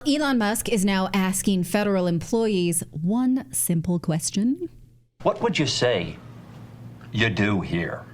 Elon Musk is now asking federal employees one simple question. What would you say you do here?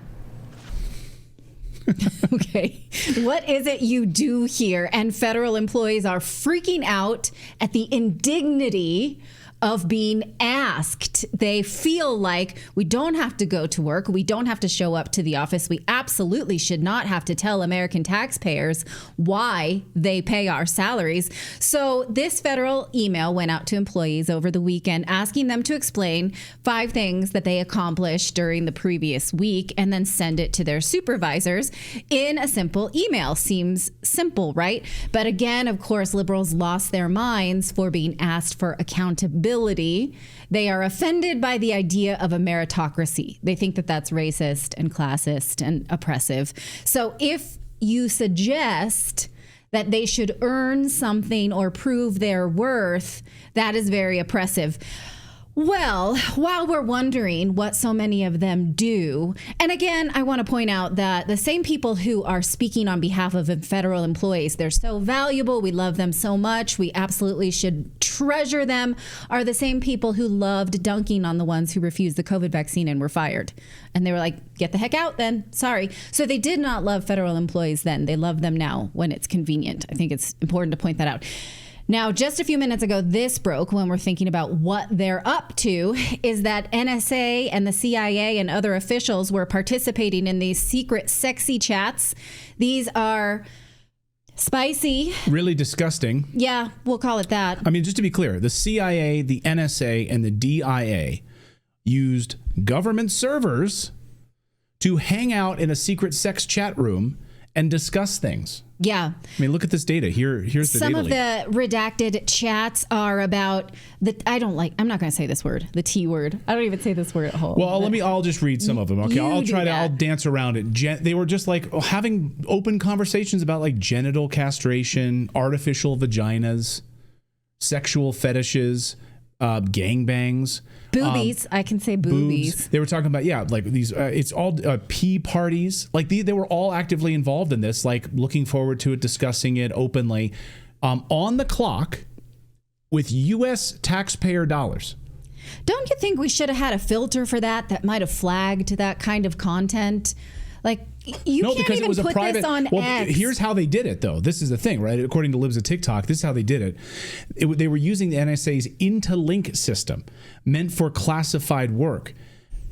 Okay. What is it you do here? And federal employees are freaking out at the indignity of being asked. They feel like we don't have to go to work. We don't have to show up to the office. We absolutely should not have to tell American taxpayers why they pay our salaries. So this federal email went out to employees over the weekend asking them to explain 5 things that they accomplished during the previous week and then send it to their supervisors in a simple email. Seems simple, right? But again, of course, liberals lost their minds for being asked for accountability. They are offended by the idea of a meritocracy. They think that that's racist and classist and oppressive. So if you suggest that they should earn something or prove their worth, that is very oppressive. Well, while we're wondering what so many of them do, and again, I want to point out that the same people who are speaking on behalf of federal employees, they're so valuable, we love them so much, we absolutely should treasure them, are the same people who loved dunking on the ones who refused the COVID vaccine and were fired. And they were like, get the heck out then, sorry. So they did not love federal employees then, they love them now when it's convenient. I think it's important to point that out. Now, just a few minutes ago, this broke when we're thinking about what they're up to, is that NSA and the CIA and other officials were participating in these secret sexy chats. These are spicy. Really disgusting. Yeah, we'll call it that. I mean, just to be clear, the CIA, the NSA, and the DIA used government servers to hang out in a secret sex chat room and discuss things. Yeah. I mean, look at this data. Here's the Some data of the redacted chats are about I'm not going to say this word, the T word. I don't even say this word at home. Well, I'll just read some of them. Okay. I'll dance around it. They were just like having open conversations about like genital castration, artificial vaginas, sexual fetishes, gangbangs. Boobies. I can say boobies. Boobs. They were talking about, like these, it's all pee parties. Like they were all actively involved in this, like looking forward to it, discussing it openly, on the clock with U.S. taxpayer dollars. Don't you think we should have had a filter for that might have flagged that kind of content? Like, you can't even put this on X. Here's how they did it, though. This is the thing, right? According to Libs of TikTok, this is how they did it. They were using the NSA's Interlink system, meant for classified work.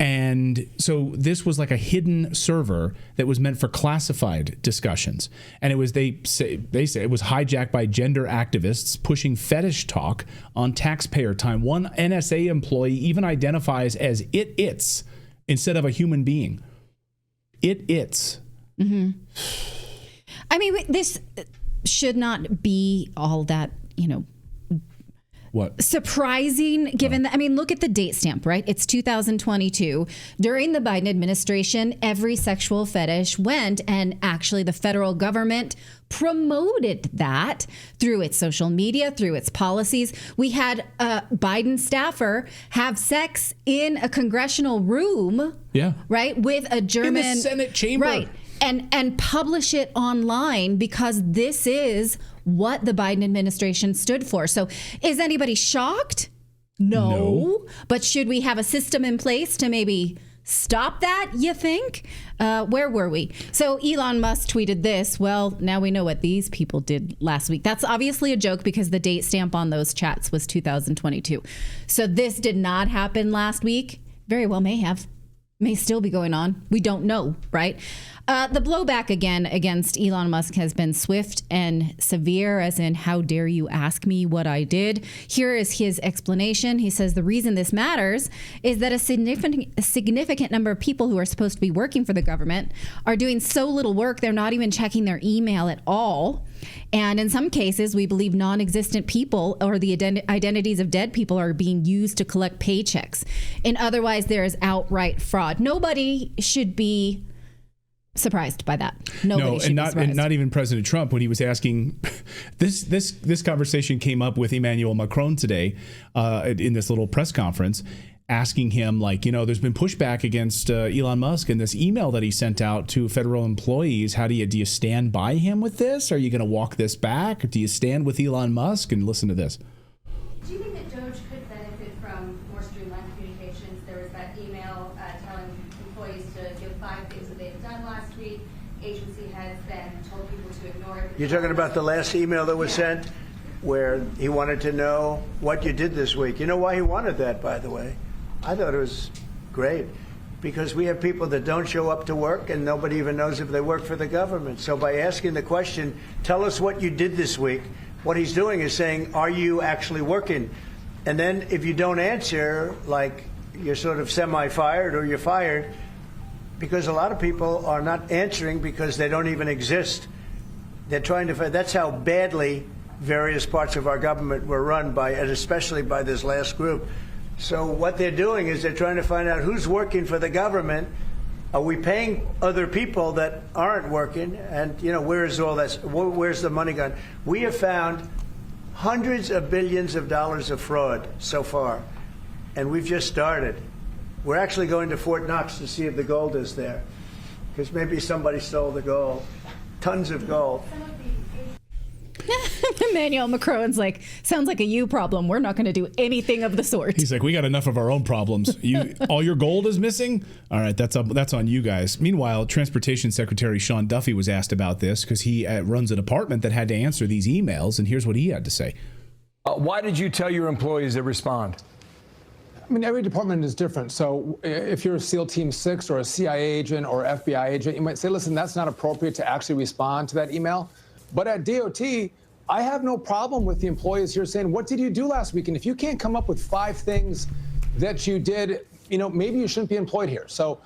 And so this was like a hidden server that was meant for classified discussions. And it was, they say it was hijacked by gender activists pushing fetish talk on taxpayer time. One NSA employee even identifies as it's instead of a human being. It's. Mm-hmm. I mean, this should not be all that, what? Surprising, given that, I mean, look at the date stamp, right? It's 2022. During the Biden administration, every sexual fetish went, and actually the federal government promoted that through its social media, through its policies. We had a Biden staffer have sex in a congressional room, right, with a German... in the Senate chamber. Right, and publish it online because this is what the Biden administration stood for. So is anybody shocked? No. But should we have a system in place to maybe stop that, you think? Where were we? So Elon Musk tweeted this. Well, now we know what these people did last week. That's obviously a joke because the date stamp on those chats was 2022. So this did not happen last week. Very well may have. May still be going on. We don't know, right? The blowback again against Elon Musk has been swift and severe, as in, how dare you ask me what I did? Here is his explanation. He says the reason this matters is that a significant number of people who are supposed to be working for the government are doing so little work, they're not even checking their email at all. And in some cases, we believe non-existent people or the identities of dead people are being used to collect paychecks. And otherwise, there is outright fraud. Nobody should be surprised by that. Nobody and not even President Trump, when he was asking this conversation came up with Emmanuel Macron today in this little press conference. asking him, like, there's been pushback against Elon Musk and this email that he sent out to federal employees. Do you stand by him with this? Are you going to walk this back? Or do you stand with Elon Musk? And listen to this. Do you think that DOJ could benefit from more streamlined communications? There was that email telling employees to give 5 things that they've done last week. Agency has then told people to ignore it. You're talking about the last email that was sent where he wanted to know what you did this week. You know why he wanted that, by the way? I thought it was great because we have people that don't show up to work and nobody even knows if they work for the government. So by asking the question, tell us what you did this week, what he's doing is saying, are you actually working? And then if you don't answer, like you're sort of semi-fired or you're fired, because a lot of people are not answering because they don't even exist. They're trying to find, that's how badly various parts of our government were run by, and especially by this last group. So what they're doing is they're trying to find out who's working for the government. Are we paying other people that aren't working? And, where's all that? Where's the money gone? We have found hundreds of billions of dollars of fraud so far, and we've just started. We're actually going to Fort Knox to see if the gold is there, because maybe somebody stole the gold. Tons of gold. Emmanuel Macron's like, sounds like a you problem. We're not going to do anything of the sort. He's like, we got enough of our own problems. All your gold is missing? All right, that's on you guys. Meanwhile, Transportation Secretary Sean Duffy was asked about this because he runs a department that had to answer these emails, and here's what he had to say. Why did you tell your employees to respond? I mean, every department is different. So if you're a SEAL Team 6 or a CIA agent or FBI agent, you might say, listen, that's not appropriate to actually respond to that email. But at DOT, I have no problem with the employees here saying, what did you do last week? And if you can't come up with 5 things that you did, maybe you shouldn't be employed here. So.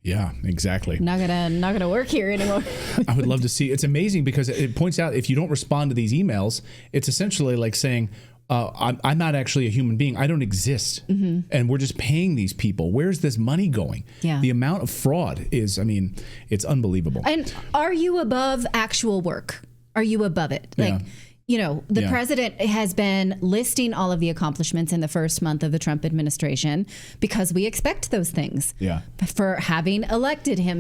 Yeah, exactly. Not gonna work here anymore. I would love to see. It's amazing because it points out if you don't respond to these emails, it's essentially like saying, I'm not actually a human being. I don't exist. And we're just paying these people. Where's this money going? Yeah. The amount of fraud is, it's unbelievable. And are you above actual work? Are you above it? Like, the president has been listing all of the accomplishments in the first month of the Trump administration because we expect those things. Yeah. For having elected him